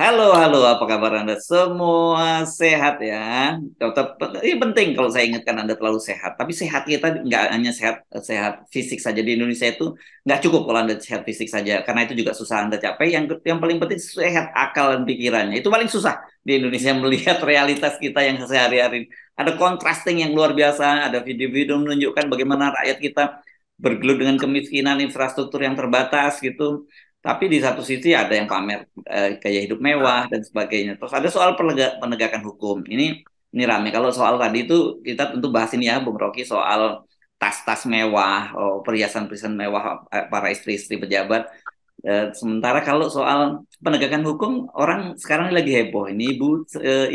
Halo, halo, apa kabar Anda? Semua sehat ya. Tetap, ini penting kalau saya ingatkan Anda terlalu sehat. Tapi sehat kita nggak hanya sehat sehat fisik saja di Indonesia itu nggak cukup kalau Anda sehat fisik saja. Karena itu juga susah Anda capai. Yang paling penting sehat akal dan pikirannya. Itu paling susah di Indonesia melihat realitas kita yang sehari-hari. Ada contrasting yang luar biasa. Ada video-video menunjukkan bagaimana rakyat kita bergelut dengan kemiskinan, infrastruktur yang terbatas gitu. Tapi di satu sisi ada yang pamer gaya hidup mewah dan sebagainya. Terus ada soal penegakan hukum. Ini rame. Kalau soal tadi itu kita tentu bahas ini ya, Bung Rocky, soal tas-tas mewah, perhiasan-perhiasan mewah para istri-istri pejabat. Sementara kalau soal penegakan hukum, orang sekarang ini lagi heboh. Ini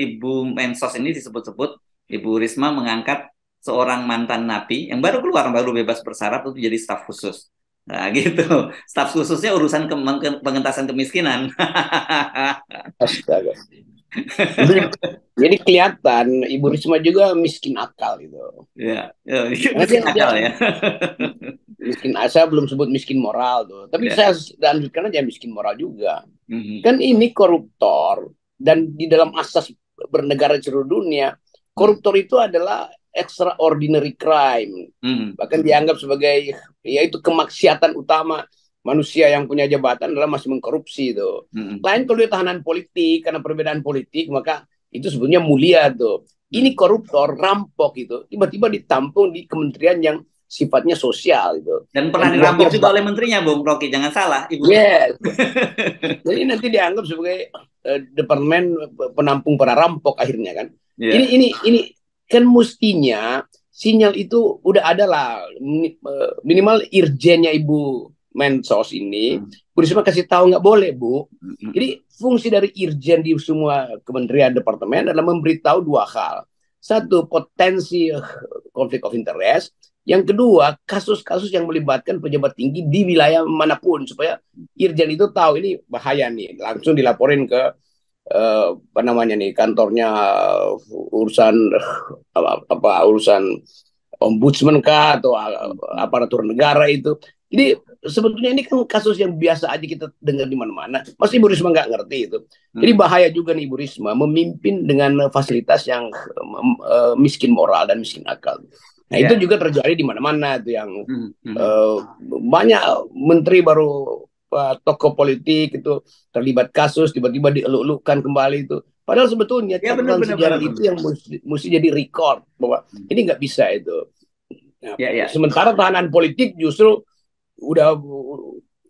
Ibu Mensos ini disebut-sebut, Ibu Risma mengangkat seorang mantan napi yang baru keluar, baru bebas bersyarat untuk jadi staf khusus. Nah, gitu. Staf khususnya urusan pengentasan kemiskinan. Astaga. Jadi, jadi kelihatan Ibu Risma juga miskin akal gitu. Ya, ya, Karena miskin dia akal ya. miskin saya belum sebut miskin moral tuh. Tapi Ya. saya lanjutkan aja miskin moral juga. Mhm. Kan ini koruptor dan di dalam asas bernegara di seluruh dunia, Mhm. koruptor itu adalah extraordinary crime. Mhm. Bahkan dianggap sebagai yaitu kemaksiatan utama manusia yang punya jabatan adalah masih mengkorupsi itu. Mhm. Lain kalau dia tahanan politik karena perbedaan politik maka itu sebenarnya mulia tuh. Ini Mhm. koruptor, rampok itu tiba-tiba ditampung di kementerian yang sifatnya sosial itu. Dan pernah Dan dirampok uangnya juga oleh menterinya, Bung Rocky. Jangan salah, Ibu Risma. yes. Jadi nanti dianggap sebagai departemen penampung para rampok akhirnya kan. Ini Ya. ini ini kan mestinya sinyal itu udah ada lah minimal irjennya Ibu Mensos ini Mhm. Bu Risma kasih tahu nggak boleh Bu. Mhm. Jadi fungsi dari irjen di semua kementerian departemen adalah memberitahu dua hal. Satu, potensi konflik of interest. Yang kedua, kasus-kasus yang melibatkan pejabat tinggi di wilayah manapun supaya irjen itu tahu ini bahaya nih, langsung dilaporin ke apa namanya nih kantornya urusan urusan ombudsman kah atau Mhm. aparatur negara itu. Jadi sebetulnya ini kan kasus yang biasa aja kita dengar di mana-mana. Mas Ibu Risma nggak ngerti itu. Jadi Mhm. bahaya juga nih Ibu Risma memimpin dengan fasilitas yang miskin moral dan miskin akal. Nah itu Ya. juga terjadi di mana-mana tuh yang Mhm. Mhm. uh, banyak menteri baru tokoh politik itu terlibat kasus tiba-tiba dieluk-elukkan kembali itu. Padahal sebetulnya Ya, benar, catatan benar, benar, sejarah itu benar. yang mesti jadi record bahwa ini nggak bisa itu. Nah, Ya, ya. sementara tahanan politik justru udah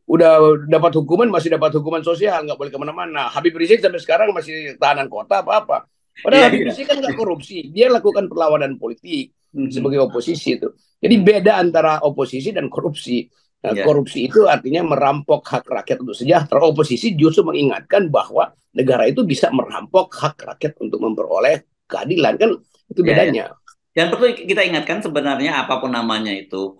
udah dapat hukuman masih dapat hukuman sosial nggak boleh kemana-mana. Habib Rizik sampai sekarang masih tahanan kota apa-apa. Padahal Iya, Habib iya. Rizik kan nggak korupsi, dia lakukan perlawanan politik Mhm. sebagai oposisi itu. Jadi Mhm. beda antara oposisi dan korupsi. Nah, Ya. korupsi itu artinya merampok hak rakyat untuk sejahtera. Oposisi justru mengingatkan bahwa negara itu bisa merampok hak rakyat untuk memperoleh keadilan kan itu Ya, ya. bedanya. Dan perlu kita ingatkan sebenarnya apapun namanya itu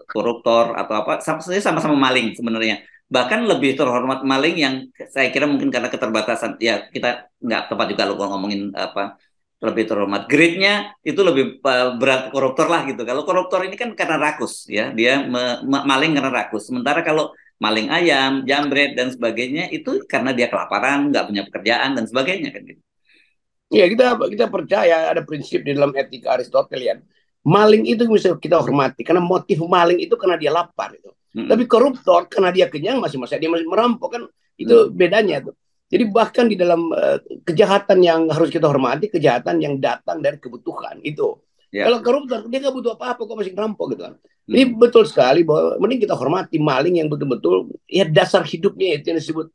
koruptor atau apa, sama-sama maling sebenarnya. Bahkan lebih terhormat maling yang saya kira mungkin karena keterbatasan. Ya kita nggak tepat juga loh kalau ngomongin apa lebih terhormat. Grade-nya itu lebih berat koruptor lah gitu. Kalau koruptor ini kan karena rakus ya, dia maling karena rakus. Sementara kalau maling ayam, jambret dan sebagainya itu karena dia kelaparan, nggak punya pekerjaan dan sebagainya kan gitu. Ya kita percaya ada prinsip di dalam etika Aristotelian. Maling itu bisa kita hormati karena motif maling itu karena dia lapar itu. Tapi Mm-mm. koruptor karena dia kenyang masih masa dia masih merampok kan itu Mm. bedanya tuh. Jadi bahkan di dalam kejahatan yang harus kita hormati kejahatan yang datang dari kebutuhan itu. Ya. Kalau koruptor dia nggak butuh apa-apa kok masih merampok gitu kan. Ini Mm. betul sekali bahwa mending kita hormati maling yang betul-betul ya dasar hidupnya itu yang disebut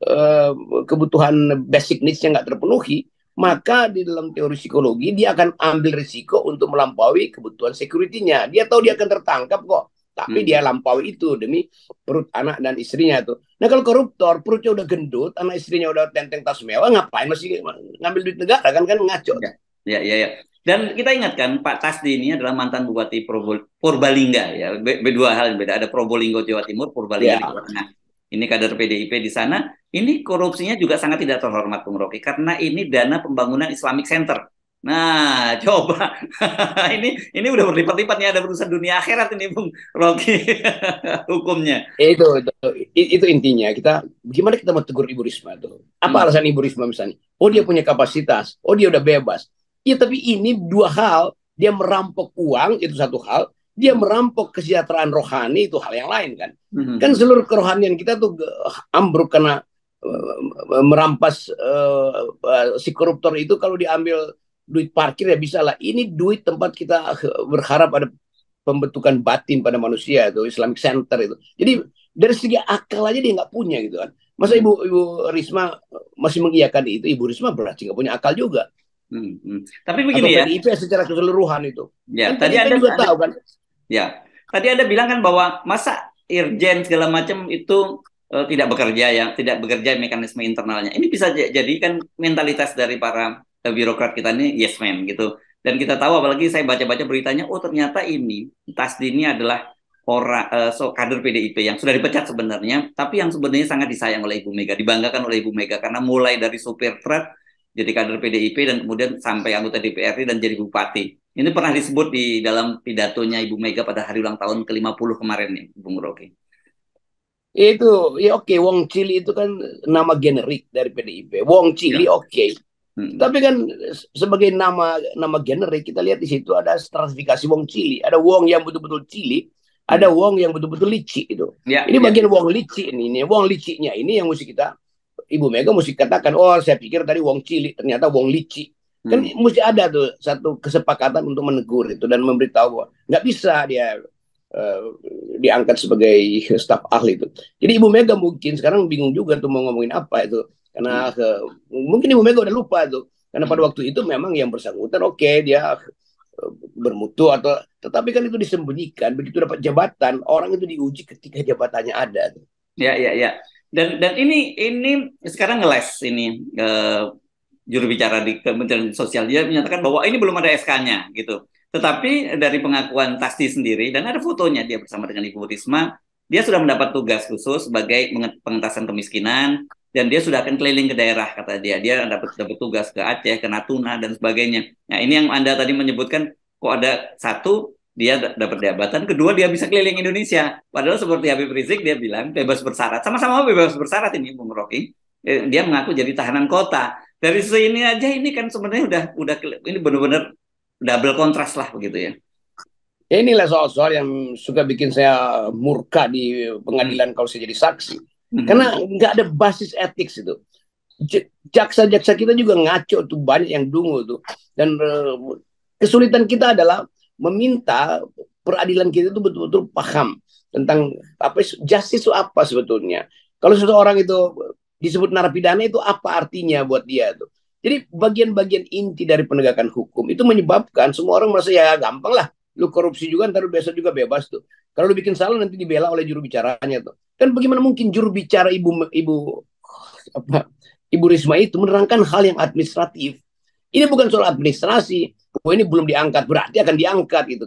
eh, kebutuhan basic needs-nya nggak terpenuhi, Mm. maka di dalam teori psikologi dia akan ambil risiko untuk melampaui kebutuhan security-nya. Dia tahu dia akan tertangkap kok, tapi dia Mm. lampaui itu demi perut anak dan istrinya tuh. Nah kalau koruptor perutnya udah gendut, anak istrinya udah tenteng tas mewah, ngapain masih ngambil duit negara kan kan ngaco Ya, tuh. ya, ya, ya. Dan kita ingatkan Pak Tasdi ini adalah mantan Bupati Purbalingga ya. Dua hal yang beda. Ada Probolinggo Jawa Timur, Purbalingga di Ya, Jawa Tengah. Ini kader PDIP di sana. Ini korupsinya juga sangat tidak terhormat Bung Rocky karena ini dana pembangunan Islamic Center. Nah, coba. Ini udah berlipat-lipat nih, ada urusan dunia akhirat ini, Bung Rocky. Hukumnya. Itu intinya. Gimana kita mau tegur Ibu Risma tuh? Apa Hmm. alasan Ibu Risma misalnya? Oh, dia Hmm. punya kapasitas. Oh, dia udah bebas. Iya, tapi ini dua hal. Dia merampok uang itu satu hal. Dia merampok kesejahteraan rohani itu hal yang lain kan. Kan Hmm. seluruh kerohanian kita tuh ambruk karena merampas si koruptor itu. Kalau diambil duit parkir ya bisa lah. Ini duit tempat kita berharap ada pembentukan batin pada manusia itu Islamic Center itu. Jadi dari segi akal aja dia nggak punya gitu kan. Masa Hmm. Ibu Risma masih mengiyakan itu? Ibu Risma berarti nggak punya akal juga. Tapi Atau begini ya, PDIP secara keseluruhan itu. ya Kan tadi PDIP juga tahu kan. ya tadi Anda bilang kan bahwa masa Irjen segala macam itu tidak bekerja ya, tidak bekerja mekanisme internalnya. Ini bisa jadi kan mentalitas dari para birokrat kita ini yes man gitu. Dan kita tahu apalagi saya baca-baca beritanya, oh ternyata ini Tasdi ini adalah orang kader PDIP yang sudah dipecat sebenarnya, tapi yang sebenarnya sangat disayang oleh Ibu Mega, dibanggakan oleh Ibu Mega karena mulai dari supir truk jadi kader PDIP dan kemudian sampai anggota DPRD dan jadi bupati. Ini pernah disebut di dalam pidatonya Ibu Mega pada hari ulang tahun ke-50 kemarin nih, Bung Rocky. Itu ya oke, Wong Cili itu kan nama generik dari PDIP. Wong Cili Ya. oke. Hmm. Tapi kan sebagai nama nama generik kita lihat di situ ada stratifikasi Wong Cili. Ada Wong yang betul-betul Cili, ada Hmm. Wong yang betul-betul licik itu. Ya, Ini ya. bagian Wong licik ini. Wong liciknya ini yang mesti kita Ibu Mega mesti katakan, oh saya pikir tadi Wong Cili, ternyata Wong licik. Kan Hmm. mesti ada tuh satu kesepakatan untuk menegur itu dan memberitahu bahwa nggak bisa dia uh, diangkat sebagai staf ahli itu. Jadi Ibu Mega mungkin sekarang bingung juga tuh mau ngomongin apa itu. Karena Hmm. mungkin Ibu Mega udah lupa tuh. Karena pada Hmm. waktu itu memang yang bersangkutan oke okay, dia bermutu atau tetapi kan itu disembunyikan begitu dapat jabatan orang itu diuji ketika jabatannya ada. Ya, ya, ya. Dan ini sekarang ngeles ini juru bicara di Kementerian Sosial dia menyatakan bahwa ini belum ada SK-nya gitu. Tetapi dari pengakuan Tasti sendiri dan ada fotonya dia bersama dengan Ibu Risma, dia sudah mendapat tugas khusus sebagai pengentasan kemiskinan dan dia sudah akan keliling ke daerah kata dia. Dia dapat tugas ke Aceh, ke Natuna dan sebagainya. Nah, ini yang Anda tadi menyebutkan kok ada satu dia dapat jabatan, kedua dia bisa keliling Indonesia. Padahal seperti Habib Rizik dia bilang bebas bersyarat, sama-sama bebas bersyarat ini Bung Rocky. Dia mengaku jadi tahanan kota. Dari sini aja ini kan sebenarnya udah ini benar-benar double kontras lah begitu ya. Inilah soal-soal yang suka bikin saya murka di Hmm. pengadilan kalau saya jadi saksi. Hmm. Karena nggak ada basis etik itu. Jaksa-jaksa kita juga ngaco tuh banyak yang dungu tuh. Dan kesulitan kita adalah meminta peradilan kita itu betul-betul paham tentang apa justice itu apa sebetulnya. Kalau seseorang itu disebut narapidana itu apa artinya buat dia tuh. Jadi bagian-bagian inti dari penegakan hukum itu menyebabkan semua orang merasa ya gampang lah. Lu korupsi juga ntar besok juga bebas tuh. Kalau lu bikin salah nanti dibela oleh juru bicaranya tuh. Kan bagaimana mungkin juru bicara Ibu Risma itu menerangkan hal yang administratif. Ini bukan soal administrasi. Oh, ini belum diangkat, berarti akan diangkat gitu.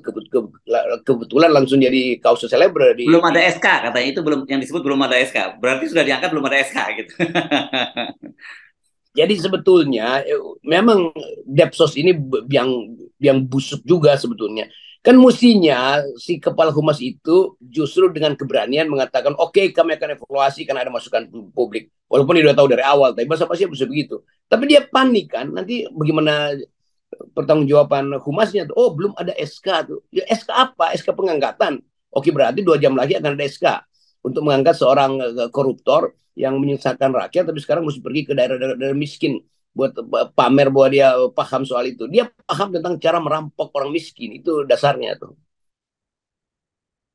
Kebetulan langsung jadi kausa celebre Belum di ada SK katanya itu belum yang disebut belum ada SK. Berarti sudah diangkat belum ada SK gitu. Jadi sebetulnya memang Depsos ini yang busuk juga sebetulnya. Kan mestinya si kepala humas itu justru dengan keberanian mengatakan oke okay, kami akan evaluasi karena ada masukan publik. Walaupun dia sudah tahu dari awal, tapi masa pasti bisa begitu. Tapi dia panik kan, nanti bagaimana pertanggungjawaban humasnya tuh, oh belum ada SK tuh. Ya, SK apa? SK pengangkatan. Oke berarti 2 jam lagi akan ada SK untuk mengangkat seorang koruptor yang menyusahkan rakyat, tapi sekarang mesti pergi ke daerah-daerah miskin buat pamer bahwa dia paham soal itu. Dia paham tentang cara merampok orang miskin itu dasarnya tuh.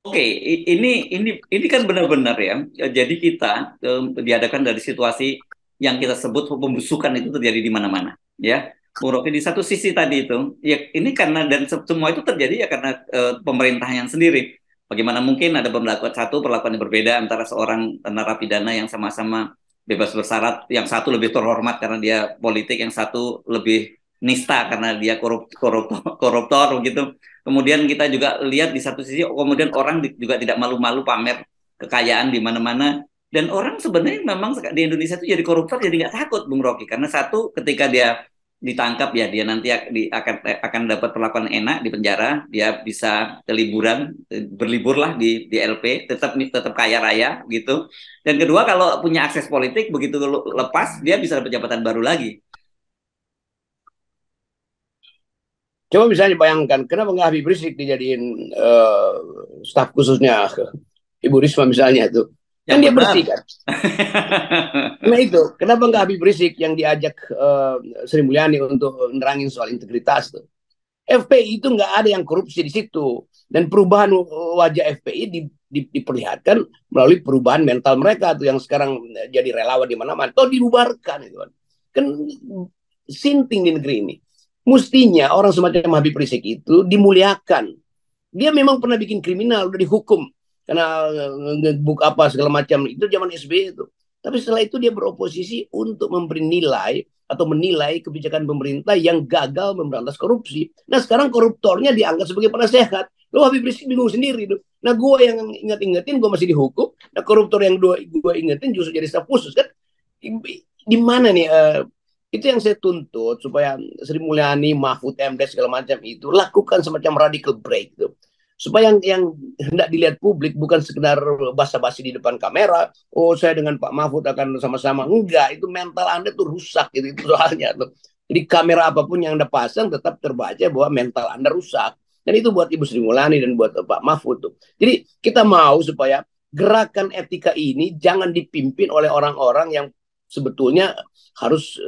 Oke, ini kan benar-benar ya. Jadi kita dihadapkan dari situasi yang kita sebut pembusukan itu terjadi di mana-mana, ya. Bung Rocky di satu sisi tadi itu, ya ini karena dan semua itu terjadi ya karena pemerintahnya sendiri. Bagaimana mungkin ada perlakuan yang berbeda antara seorang narapidana yang sama-sama bebas bersyarat, yang satu lebih terhormat karena dia politik, yang satu lebih nista karena dia koruptor gitu. Kemudian kita juga lihat di satu sisi kemudian orang juga tidak malu-malu pamer kekayaan di mana-mana dan orang sebenarnya memang di Indonesia itu jadi koruptor jadi nggak takut Bung Rocky karena satu ketika dia ditangkap ya dia nanti akan dapat perlakuan enak di penjara, dia bisa liburan, berlibur lah di LP, tetap kaya raya gitu. Dan kedua kalau punya akses politik begitu lepas dia bisa dapat jabatan baru lagi. Coba misalnya bayangkan, kenapa nggak Habib Rizik dijadiin staf khususnya Ibu Risma misalnya itu? Yang Kan dia benar. bersih kan? Nah itu, kenapa nggak Habib Rizik yang diajak Sri Mulyani untuk nerangin soal integritas tuh? FPI itu nggak ada yang korupsi di situ. Dan perubahan wajah FPI diperlihatkan melalui perubahan mental mereka tuh yang sekarang jadi relawan di mana-mana. Atau dibubarkan itu kan. Kan sinting di negeri ini. Mestinya orang semacam Habib Rizik itu dimuliakan. Dia memang pernah bikin kriminal, udah dihukum karena ngebuk apa segala macam. Itu zaman SBY itu. Tapi setelah itu dia beroposisi untuk memberi nilai atau menilai kebijakan pemerintah yang gagal memberantas korupsi. Nah sekarang koruptornya dianggap sebagai penasehat. Lo Habib Rizik bingung sendiri tuh. Nah gue yang inget-ingetin gue masih dihukum. Nah koruptor yang gue ingetin justru jadi staf khusus kan. Di mana nih itu yang saya tuntut supaya Sri Mulyani, Mahfud MD segala macam itu lakukan semacam radical break tuh. Supaya yang hendak dilihat publik bukan sekedar basa-basi di depan kamera, oh saya dengan Pak Mahfud akan sama-sama. Enggak, itu mental Anda tuh rusak gitu, itu soalnya tuh. Jadi kamera apapun yang Anda pasang tetap terbaca bahwa mental Anda rusak. Dan itu buat Ibu Sri Mulyani dan buat Pak Mahfud tuh. Jadi kita mau supaya gerakan etika ini jangan dipimpin oleh orang-orang yang sebetulnya harus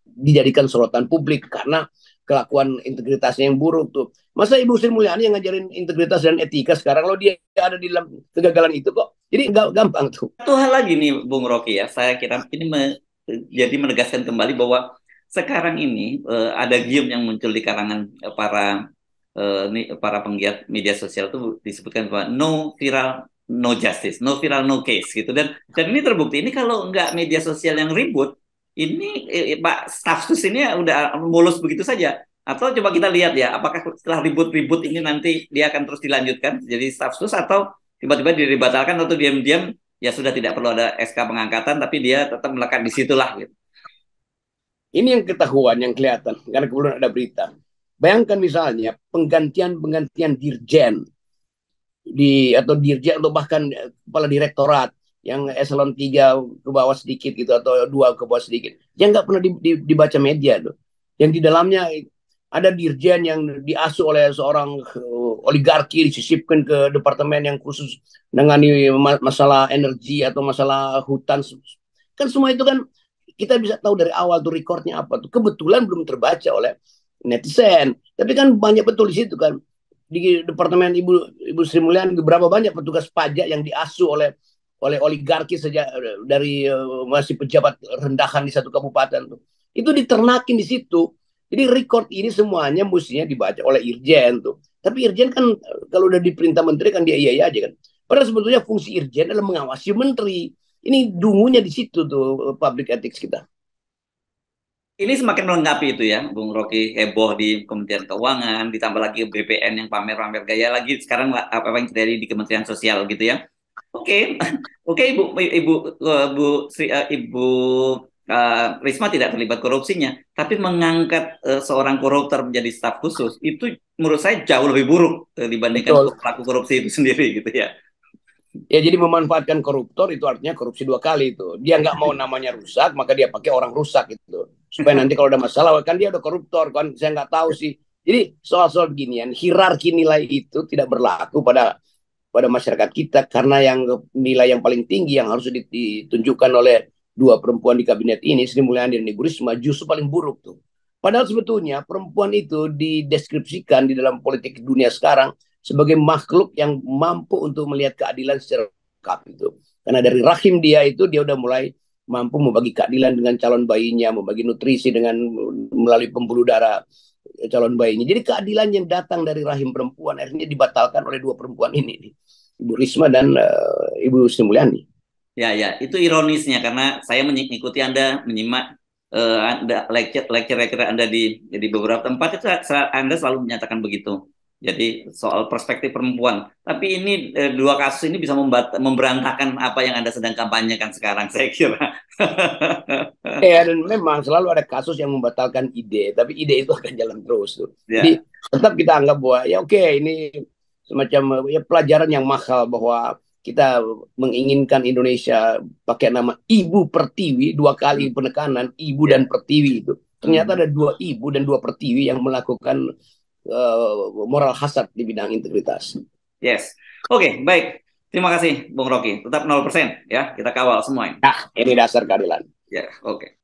dijadikan sorotan publik karena kelakuan integritasnya yang buruk tuh. Masa Ibu Sri Mulyani yang ngajarin integritas dan etika sekarang kalau dia ada di dalam kegagalan itu kok. Jadi gampang tuh. Satu hal lagi nih Bung Rocky ya, saya kira ini jadi menegaskan kembali bahwa sekarang ini ada gium yang muncul di kalangan para penggiat media sosial itu disebutkan bahwa no viral no justice, no viral no case gitu dan ini terbukti ini kalau nggak media sosial yang ribut ini Pak Stafsus ini udah mulus begitu saja. Atau coba kita lihat ya, apakah setelah ribut-ribut ini nanti dia akan terus dilanjutkan jadi Stafsus atau tiba-tiba dibatalkan atau diam-diam ya sudah tidak perlu ada SK pengangkatan tapi dia tetap melekat di situlah gitu. Ini yang ketahuan yang kelihatan karena kemudian ada berita. Bayangkan misalnya penggantian dirjen atau dirjen atau bahkan kepala direktorat yang eselon 3 ke bawah sedikit gitu atau 2 ke bawah sedikit. Yang nggak pernah dibaca media tuh. Yang di dalamnya ada dirjen yang diasuh oleh seorang oligarki disisipkan ke departemen yang khusus menangani masalah energi atau masalah hutan. Kan semua itu kan kita bisa tahu dari awal tuh recordnya apa tuh. Kebetulan belum terbaca oleh netizen. Tapi kan banyak betul di situ kan. Di departemen Ibu Sri Mulyani berapa banyak petugas pajak yang diasuh oleh oligarki sejak dari masih pejabat rendahan di satu kabupaten tuh. Itu diternakin di situ. Jadi record ini semuanya mestinya dibaca oleh Irjen tuh. Tapi Irjen kan kalau udah diperintah menteri kan dia iya aja kan. Padahal sebetulnya fungsi Irjen adalah mengawasi menteri. Ini dungunya di situ tuh public ethics kita. Ini semakin melengkapi itu ya, Bung Rocky, heboh di Kementerian Keuangan, ditambah lagi BPN yang pamer-pamer gaya lagi sekarang apa yang terjadi di Kementerian Sosial gitu ya. Oke, oke Ibu Risma tidak terlibat korupsinya, tapi mengangkat seorang koruptor menjadi staf khusus itu menurut saya jauh lebih buruk dibandingkan Betul. pelaku korupsi itu sendiri gitu ya. Ya jadi memanfaatkan koruptor itu artinya korupsi 2 kali itu. Dia nggak mau namanya rusak, maka dia pakai orang rusak itu. Supaya nanti kalau ada masalah, kan dia udah koruptor kan. Saya nggak tahu sih. Jadi soal-soal beginian, hierarki nilai itu tidak berlaku pada masyarakat kita karena yang nilai yang paling tinggi yang harus ditunjukkan oleh 2 perempuan di kabinet ini, Sri Mulyani dan Ibu Risma, justru paling buruk tuh. Padahal sebetulnya perempuan itu dideskripsikan di dalam politik dunia sekarang sebagai makhluk yang mampu untuk melihat keadilan secara lengkap itu. Karena dari rahim dia itu dia udah mulai mampu membagi keadilan dengan calon bayinya, membagi nutrisi dengan melalui pembuluh darah calon bayinya. Jadi keadilan yang datang dari rahim perempuan akhirnya dibatalkan oleh 2 perempuan ini, Ibu Risma dan Ibu Sri Mulyani. Ya, ya, itu ironisnya karena saya mengikuti Anda menyimak Anda lecture Anda di beberapa tempat itu Anda selalu menyatakan begitu. Jadi soal perspektif perempuan. Tapi ini dua kasus ini bisa memberantakan apa yang Anda sedang kampanyekan sekarang, saya kira. Ya, dan memang selalu ada kasus yang membatalkan ide, tapi ide itu akan jalan terus tuh. Ya, Jadi tetap kita anggap bahwa ya oke, ini semacam ya pelajaran yang mahal bahwa kita menginginkan Indonesia pakai nama Ibu Pertiwi, dua kali penekanan Ibu ya. dan Pertiwi itu. Ternyata Hmm. ada dua ibu dan dua pertiwi yang melakukan moral hazard di bidang integritas. Yes. Oke, baik. Terima kasih, Bung Rocky. Tetap 0% ya. Kita kawal semua ini. Nah, ini dasar keadilan. Ya, oke.